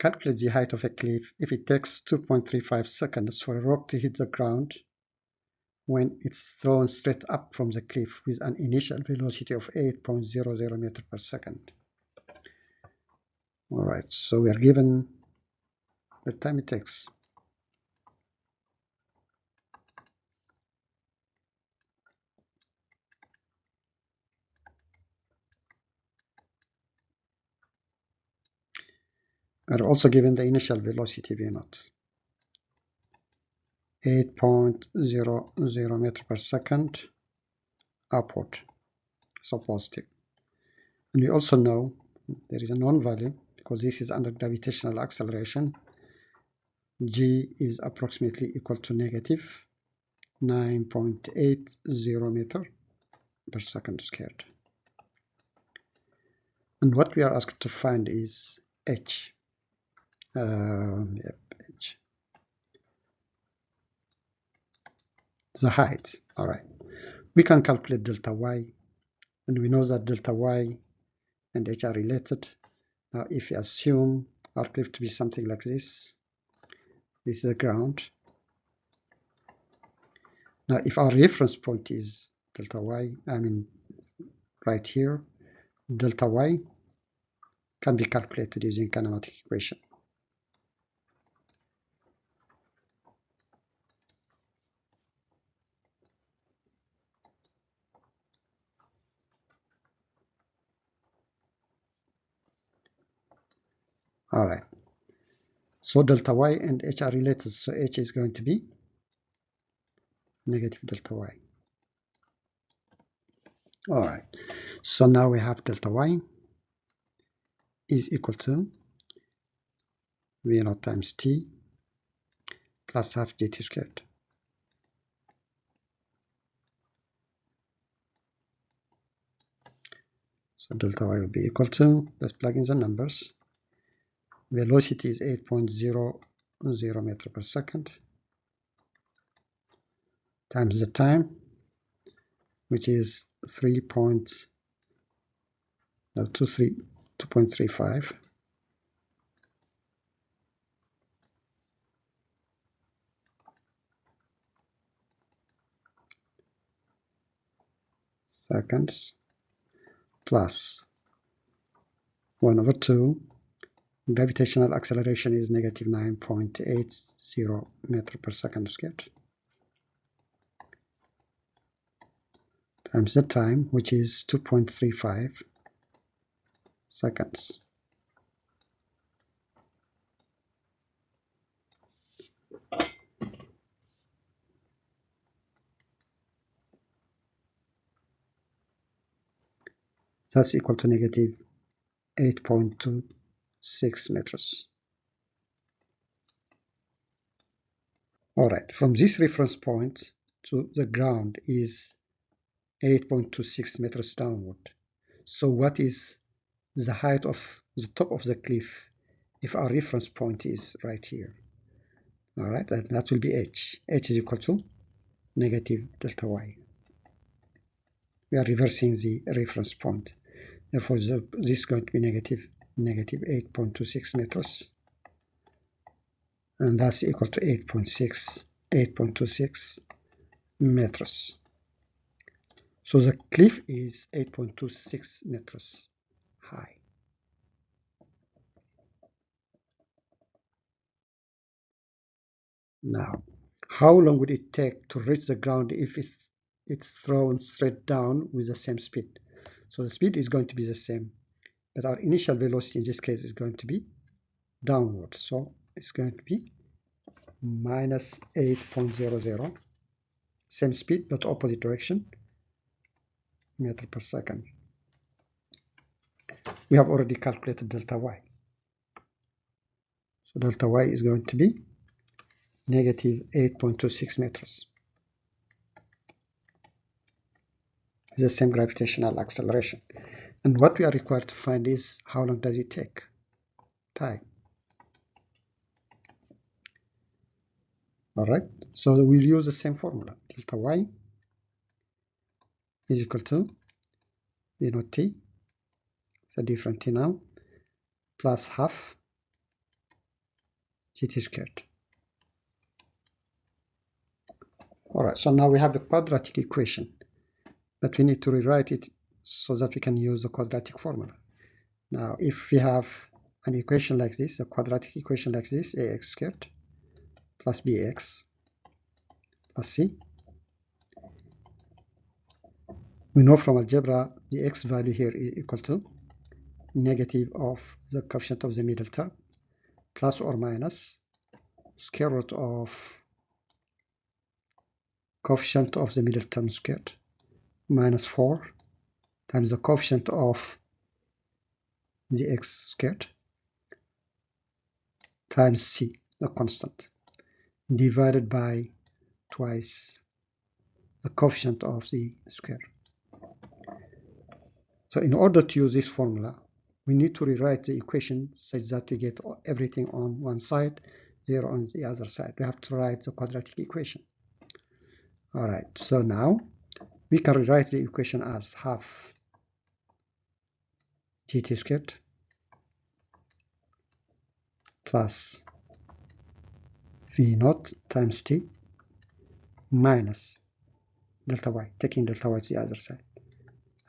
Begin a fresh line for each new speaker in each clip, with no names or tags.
calculate the height of a cliff if it takes 2.35 seconds for a rock to hit the ground when it's thrown straight up from the cliff with an initial velocity of 8.00 meters per second. Alright, so we are given the time it takes. We are also given the initial velocity V0, 8.00 meters per second upward, so positive. And we also know there is a known value because this is under gravitational acceleration. G is approximately equal to negative 9.80 meters per second squared. And what we are asked to find is H. H. The height. All right. We can calculate delta y, and we know that delta y and h are related. Now, if we assume our cliff to be something like this is the ground. Now, if our reference point is delta y, right here, delta y can be calculated using kinematic equation. All right. So delta y and h are related, so h is going to be negative delta y. All right. So now we have delta y is equal to V0 times t plus half dt squared. So delta y will be equal to, let's plug in the numbers. Velocity is 8.00 meters per second times the time, which is 2.35 seconds plus 1/2. Gravitational acceleration is negative 9.80 meters per second squared times the time, which is 2.35 seconds. That's equal to negative 8.26 meters. Alright, from this reference point to the ground is 8.26 meters downward. So what is the height of the top of the cliff if our reference point is right here? Alright, and that will be h. H is equal to negative delta y. We are reversing the reference point. Therefore, this is going to be negative 8.26 meters. And that's equal to 8.26 meters. So the cliff is 8.26 meters high. Now, how long would it take to reach the ground if it's thrown straight down with the same speed? So the speed is going to be the same, but our initial velocity in this case is going to be downward. So it's going to be minus 8.00, same speed but opposite direction, meter per second. We have already calculated delta y. So delta y is going to be negative 8.26 meters. The same gravitational acceleration. And what we are required to find is how long does it take? Time. Alright, so we'll use the same formula. Delta y is equal to V naught t, it's a different t now, plus half gt squared. Alright, so now we have the quadratic equation, but we need to rewrite it so that we can use the quadratic formula. Now, if we have an equation like this, a quadratic equation like this, ax squared plus bx plus c, we know from algebra the x value here is equal to negative of the coefficient of the middle term plus or minus square root of coefficient of the middle term squared minus 4 times the coefficient of the x squared times c, the constant, divided by twice the coefficient of the square. So in order to use this formula, we need to rewrite the equation such that we get everything on one side, 0 on the other side. We have to write the quadratic equation. Alright, so now we can rewrite the equation as half gt squared plus v naught times t minus delta y, taking delta y to the other side.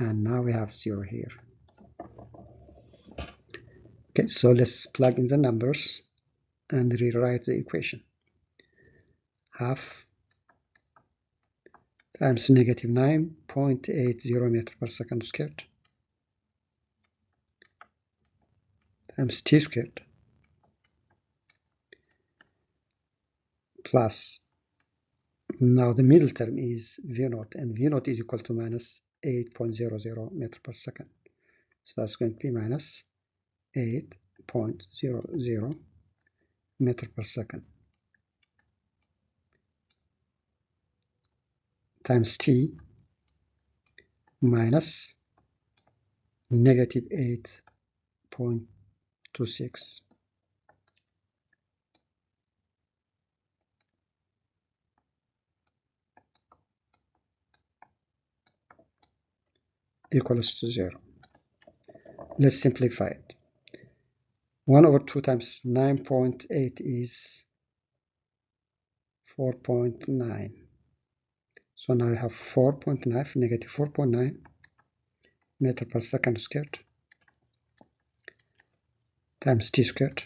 And now we have 0 here. Okay, so let's plug in the numbers and rewrite the equation. Half times negative 9.80 meter per second squared times t squared plus, now the middle term is v naught, and v naught is equal to minus 8.00 meter per second. So that's going to be minus 8.00 meter per second times t minus negative 8.26 equals to 0. Let's simplify it. 1 over 2 times 9.8 is 4.9. So now we have 4.9, negative 4.9 meter per second squared times t squared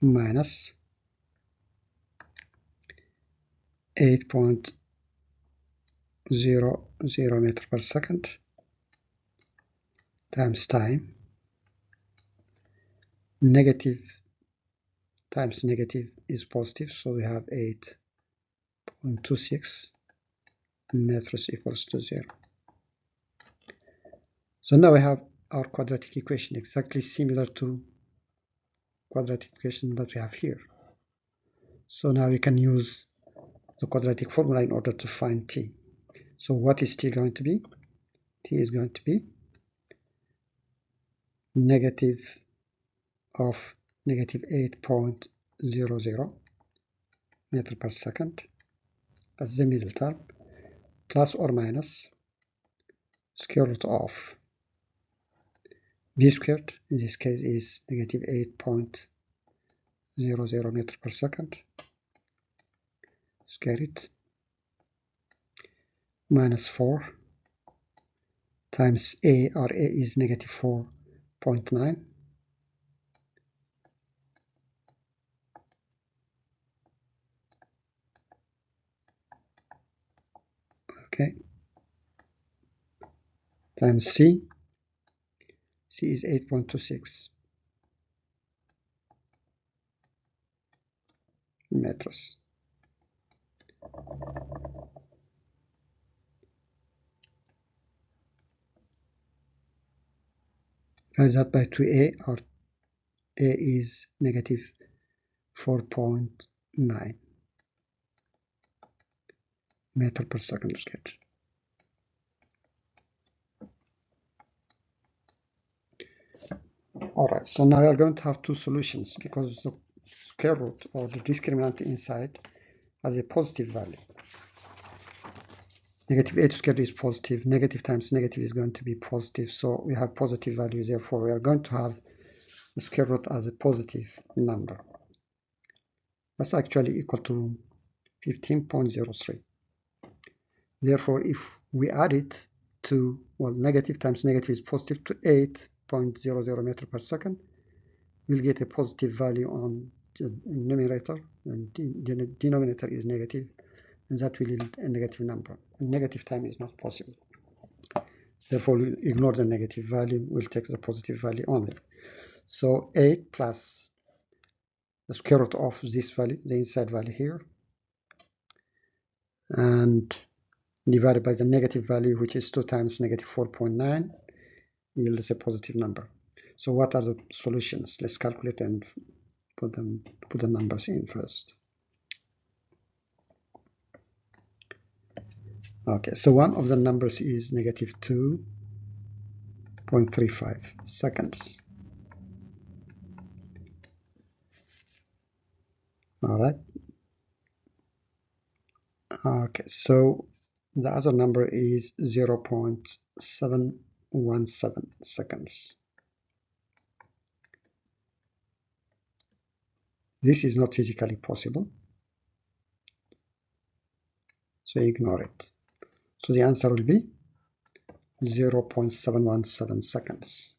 minus 8.00 meter per second times time. Negative times negative is positive, so we have 8.26 meters equals to 0. So now we have our quadratic equation exactly similar to quadratic equation that we have here. So now we can use the quadratic formula in order to find t. So what is t going to be? T is going to be negative of negative 8.00 meter per second, that's the middle term, plus or minus square root of b squared, in this case is negative 8.00 meter per second, square it, minus 4 times a, or a is negative 4.9, okay, times c, c is 8.26 meters. Divide that by 2a, or a is negative 4.9 meter per second squared. Alright, so now we are going to have two solutions because the square root or the discriminant inside has a positive value. Negative 8 squared is positive, negative times negative is going to be positive, so we have positive value, therefore we are going to have the square root as a positive number. That's actually equal to 15.03. Therefore, if we add it to, well, negative times negative is positive, to 8.00 meter per second, we'll get a positive value on the numerator, and the denominator is negative, and that will yield a negative number. A negative time is not possible. Therefore, we'll ignore the negative value, we'll take the positive value only. So 8 plus the square root of this value, the inside value here, and divided by the negative value, which is 2 times negative 4.9, yields a positive number. So what are the solutions? Let's calculate and put the numbers in first. Okay, so one of the numbers is negative 2.35 seconds. All right. Okay, so the other number is 0.717 seconds. This is not physically possible, so ignore it. So the answer will be 0.717 seconds.